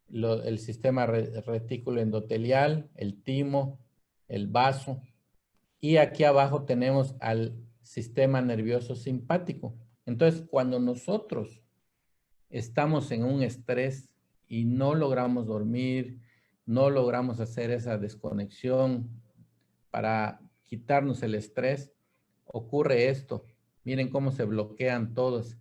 B: el sistema retículo endotelial, el timo, el vaso. Y aquí abajo tenemos al sistema nervioso simpático. Entonces, cuando nosotros estamos en un estrés y no logramos dormir, no logramos hacer esa desconexión para quitarnos el estrés, ocurre esto. Miren cómo se bloquean todos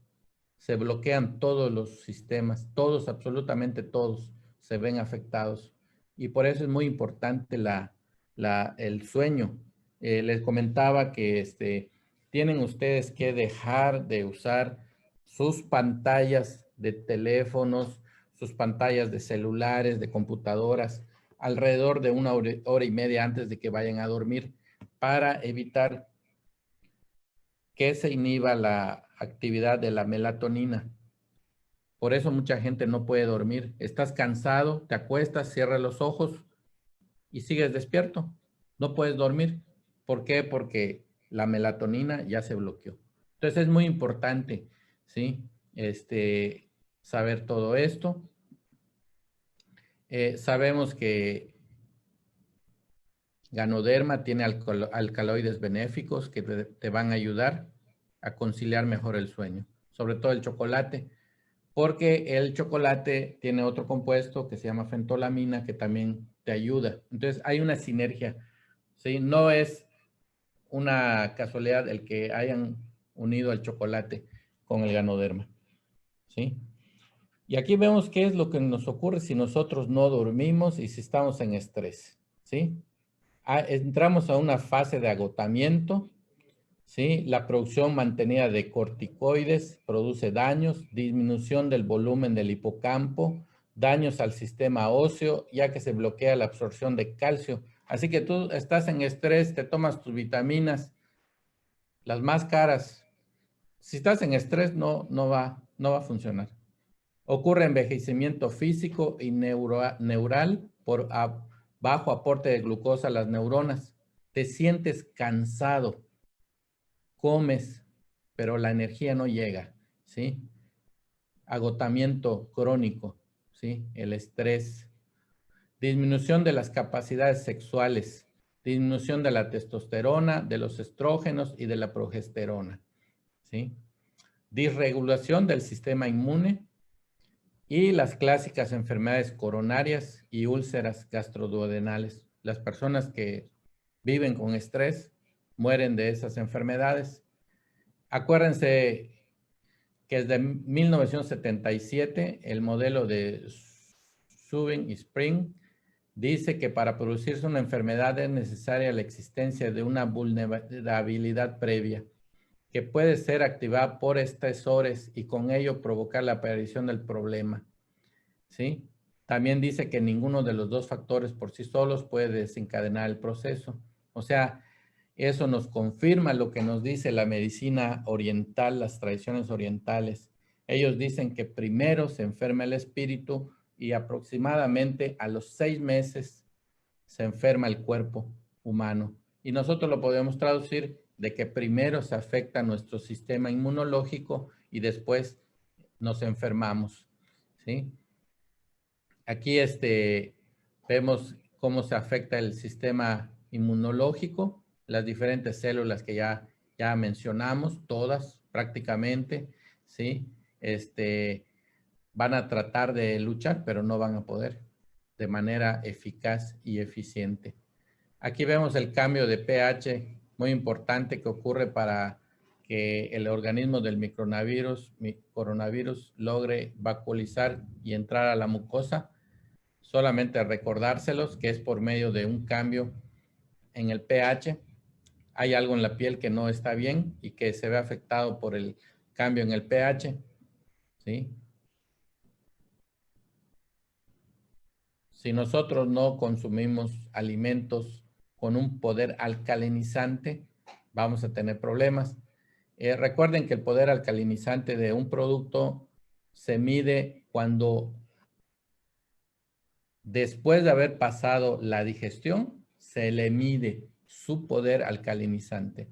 B: los sistemas, todos, absolutamente todos, se ven afectados. Y por eso es muy importante el sueño. Les comentaba que tienen ustedes que dejar de usar sus pantallas de teléfonos, sus pantallas de celulares, de computadoras, alrededor de una hora y media antes de que vayan a dormir, para evitar que se inhiba la actividad de la melatonina. Por eso mucha gente no puede dormir. Estás cansado, te acuestas, cierras los ojos y sigues despierto. No puedes dormir. ¿Por qué? Porque la melatonina ya se bloqueó. Entonces es muy importante, ¿sí? Saber todo esto. Sabemos que Ganoderma tiene alcaloides benéficos que te van a ayudar a conciliar mejor el sueño, sobre todo el chocolate, porque el chocolate tiene otro compuesto que se llama fentolamina que también te ayuda. Entonces hay una sinergia, ¿sí? No es una casualidad el que hayan unido el chocolate con el Ganoderma, ¿sí? Y aquí vemos qué es lo que nos ocurre si nosotros no dormimos y si estamos en estrés, ¿sí? Entramos a una fase de agotamiento, ¿sí? La producción mantenida de corticoides produce daños, disminución del volumen del hipocampo, daños al sistema óseo, ya que se bloquea la absorción de calcio. Así que tú estás en estrés, te tomas tus vitaminas, las más caras. Si estás en estrés, no va a funcionar. Ocurre envejecimiento físico y neural por bajo aporte de glucosa a las neuronas. Te sientes cansado, comes, pero la energía no llega, ¿sí? Agotamiento crónico, ¿sí? El estrés. Disminución de las capacidades sexuales. Disminución de la testosterona, de los estrógenos y de la progesterona, ¿sí? Disregulación del sistema inmune y las clásicas enfermedades coronarias y úlceras gastroduodenales. Las personas que viven con estrés mueren de esas enfermedades. Acuérdense que desde 1977 el modelo de Subin y Spring dice que para producirse una enfermedad es necesaria la existencia de una vulnerabilidad previa que puede ser activada por estresores y con ello provocar la aparición del problema, ¿sí? También dice que ninguno de los dos factores por sí solos puede desencadenar el proceso. O sea, eso nos confirma lo que nos dice la medicina oriental, las tradiciones orientales. Ellos dicen que primero se enferma el espíritu y aproximadamente a los 6 meses se enferma el cuerpo humano. Y nosotros lo podemos traducir de que primero se afecta nuestro sistema inmunológico y después nos enfermamos, ¿sí? Aquí vemos cómo se afecta el sistema inmunológico, las diferentes células que ya mencionamos, todas prácticamente, ¿sí? Van a tratar de luchar, pero no van a poder de manera eficaz y eficiente. Aquí vemos el cambio de pH muy importante que ocurre para que el organismo del coronavirus logre vacuolizar y entrar a la mucosa. Solamente recordárselos que es por medio de un cambio en el pH. Hay algo en la piel que no está bien y que se ve afectado por el cambio en el pH, ¿sí? Si nosotros no consumimos alimentos con un poder alcalinizante, vamos a tener problemas. Recuerden que el poder alcalinizante de un producto se mide cuando después de haber pasado la digestión, se le mide su poder alcalinizante.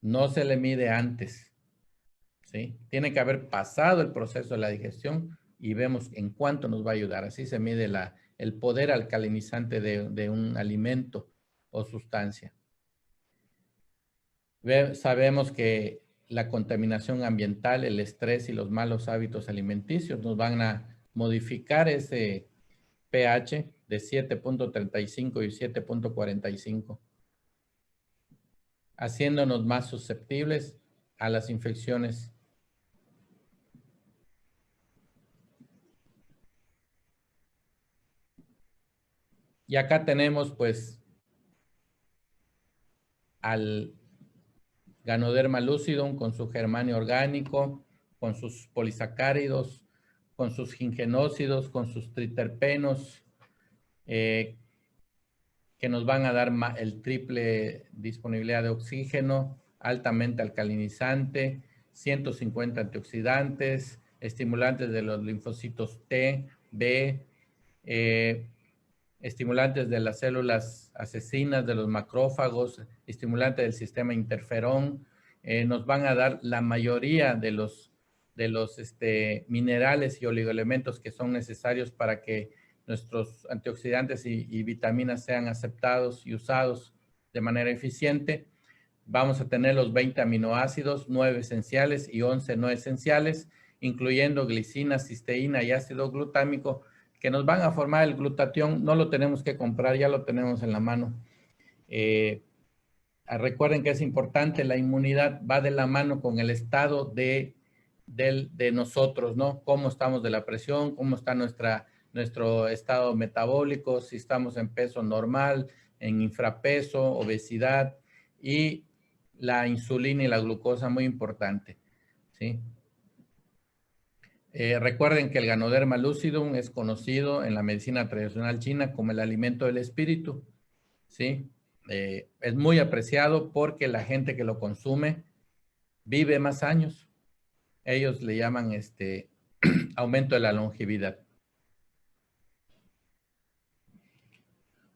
B: No se le mide antes, ¿sí? Tiene que haber pasado el proceso de la digestión y vemos en cuánto nos va a ayudar. Así se mide el poder alcalinizante de un alimento o sustancia. Sabemos que la contaminación ambiental, el estrés y los malos hábitos alimenticios nos van a modificar ese pH de 7.35 y 7.45, haciéndonos más susceptibles a las infecciones. Y acá tenemos pues al Ganoderma lucidum con su germanio orgánico, con sus polisacáridos, con sus gingenósidos, con sus triterpenos, que nos van a dar el triple disponibilidad de oxígeno, altamente alcalinizante, 150 antioxidantes, estimulantes de los linfocitos T, B, estimulantes de las células asesinas, de los macrófagos, estimulantes del sistema interferón, nos van a dar la mayoría de los minerales y oligoelementos que son necesarios para que nuestros antioxidantes y vitaminas sean aceptados y usados de manera eficiente. Vamos a tener los 20 aminoácidos, 9 esenciales y 11 no esenciales, incluyendo glicina, cisteína y ácido glutámico, que nos van a formar el glutatión. No lo tenemos que comprar, ya lo tenemos en la mano. Recuerden que es importante, la inmunidad va de la mano con el estado de nosotros, ¿no? Cómo estamos de la presión, cómo está nuestro estado metabólico, si estamos en peso normal, en infrapeso, obesidad, y la insulina y la glucosa, muy importante, ¿sí? Recuerden que el Ganoderma lucidum es conocido en la medicina tradicional china como el alimento del espíritu, ¿sí? Es muy apreciado porque la gente que lo consume vive más años. Ellos le llaman aumento de la longevidad.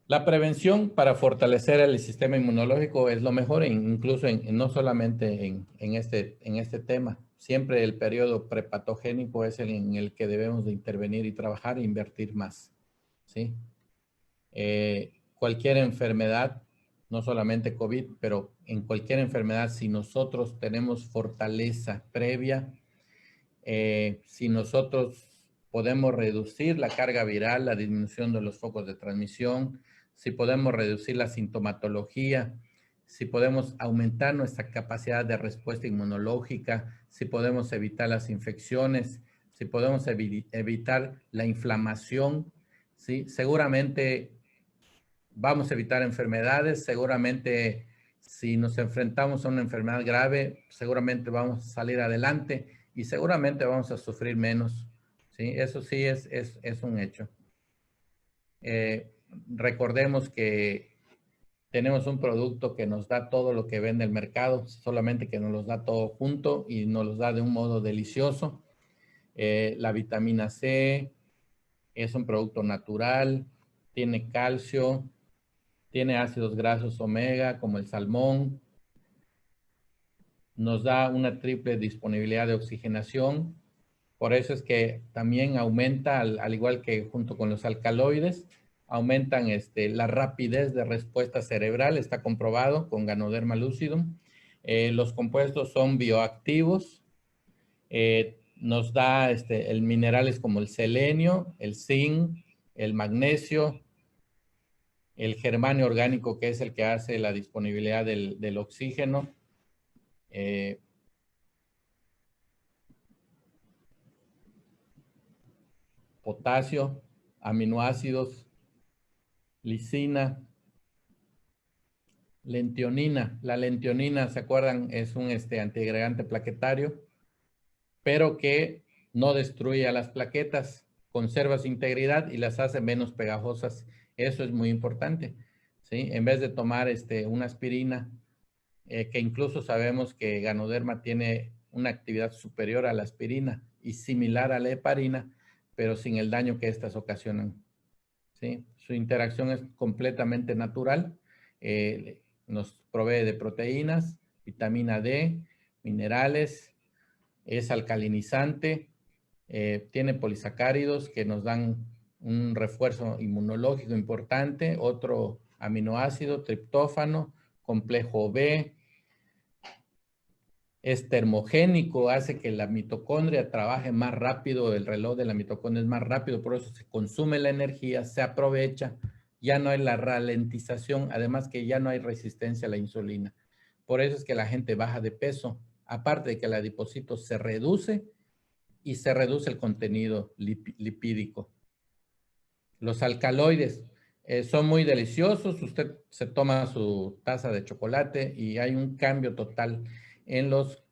B: La prevención para fortalecer el sistema inmunológico es lo mejor, incluso no solamente en este tema. Siempre el periodo prepatogénico es en el que debemos de intervenir y trabajar e invertir más, ¿sí? Cualquier enfermedad, no solamente COVID, pero en cualquier enfermedad, si nosotros tenemos fortaleza previa, si nosotros podemos reducir la carga viral, la disminución de los focos de transmisión, si podemos reducir la sintomatología, si podemos aumentar nuestra capacidad de respuesta inmunológica, si podemos evitar las infecciones, si podemos evitar la inflamación, ¿sí? Seguramente vamos a evitar enfermedades, seguramente si nos enfrentamos a una enfermedad grave, seguramente vamos a salir adelante y seguramente vamos a sufrir menos, ¿sí? Eso sí es un hecho. Recordemos que tenemos un producto que nos da todo lo que vende el mercado, solamente que nos los da todo junto y nos los da de un modo delicioso. La vitamina C es un producto natural, tiene calcio, tiene ácidos grasos omega como el salmón, nos da una triple disponibilidad de oxigenación. Por eso es que también aumenta, al igual que junto con los alcaloides, aumentan la rapidez de respuesta cerebral, está comprobado con Ganoderma lucidum. Los compuestos son bioactivos, nos da el minerales como el selenio, el zinc, el magnesio, el germanio orgánico, que es el que hace la disponibilidad del oxígeno. Potasio, aminoácidos, lisina, lentionina. La lentionina, ¿se acuerdan? Es un antiagregante plaquetario, pero que no destruye a las plaquetas, conserva su integridad y las hace menos pegajosas. Eso es muy importante, ¿sí? En vez de tomar una aspirina, que incluso sabemos que Ganoderma tiene una actividad superior a la aspirina y similar a la heparina, pero sin el daño que estas ocasionan, ¿sí? Su interacción es completamente natural, nos provee de proteínas, vitamina D, minerales, es alcalinizante, tiene polisacáridos que nos dan un refuerzo inmunológico importante, otro aminoácido, triptófano, complejo B, es termogénico, hace que la mitocondria trabaje más rápido, el reloj de la mitocondria es más rápido, por eso se consume la energía, se aprovecha, ya no hay la ralentización, además que ya no hay resistencia a la insulina. Por eso es que la gente baja de peso, aparte de que el adipocito se reduce y se reduce el contenido lipídico. Los alcaloides son muy deliciosos, usted se toma su taza de chocolate y hay un cambio total en los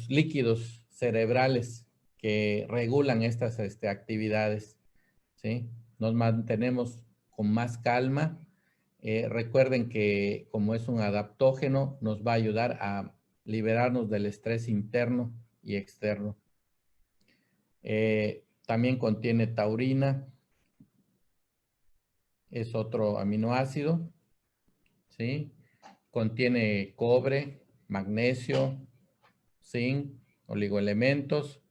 B: líquidos cerebrales que regulan estas actividades, ¿sí? Nos mantenemos con más calma. Recuerden que como es un adaptógeno, nos va a ayudar a liberarnos del estrés interno y externo. También contiene taurina, es otro aminoácido, ¿sí? Contiene cobre, magnesio, zinc, oligoelementos,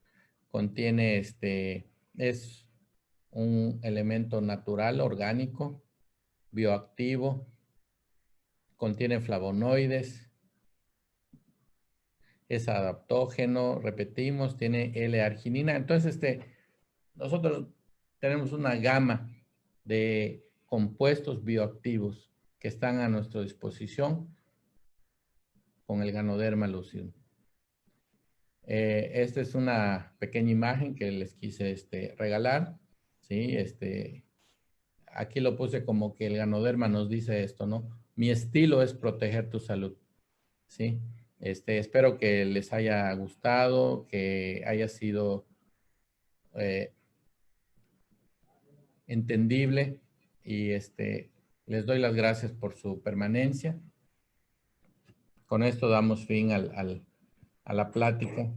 B: contiene es un elemento natural, orgánico, bioactivo, contiene flavonoides, es adaptógeno, repetimos, tiene L-arginina. Entonces, nosotros tenemos una gama de compuestos bioactivos que están a nuestra disposición con el Ganoderma lucidum. Esta es una pequeña imagen que les quise regalar, ¿sí? Aquí lo puse como que el Ganoderma nos dice esto, ¿no? Mi estilo es proteger tu salud, ¿sí? Espero que les haya gustado, que haya sido entendible y les doy las gracias por su permanencia. Con esto damos fin a la plática.